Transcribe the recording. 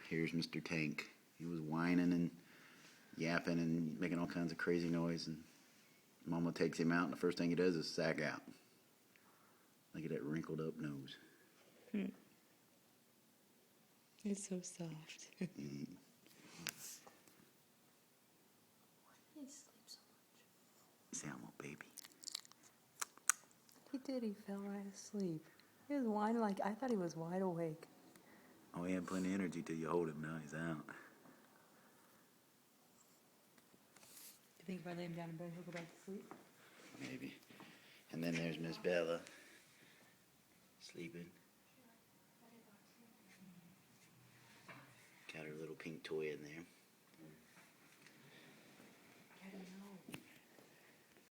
here's Mr. Tank. He was whining and yapping and making all kinds of crazy noise, and Mama takes him out, and the first thing he does is sack out. Look at that wrinkled up nose. It's so soft. Why did he sleep so much? Salmo, baby. He did. He fell right asleep. He was whining like I thought he was wide awake. Oh, he had plenty of energy till you hold him. Now he's out. Do you think if I lay him down in bed, he'll go back to sleep? Maybe. And then there's Miss Bella sleeping. Got her little pink toy in there.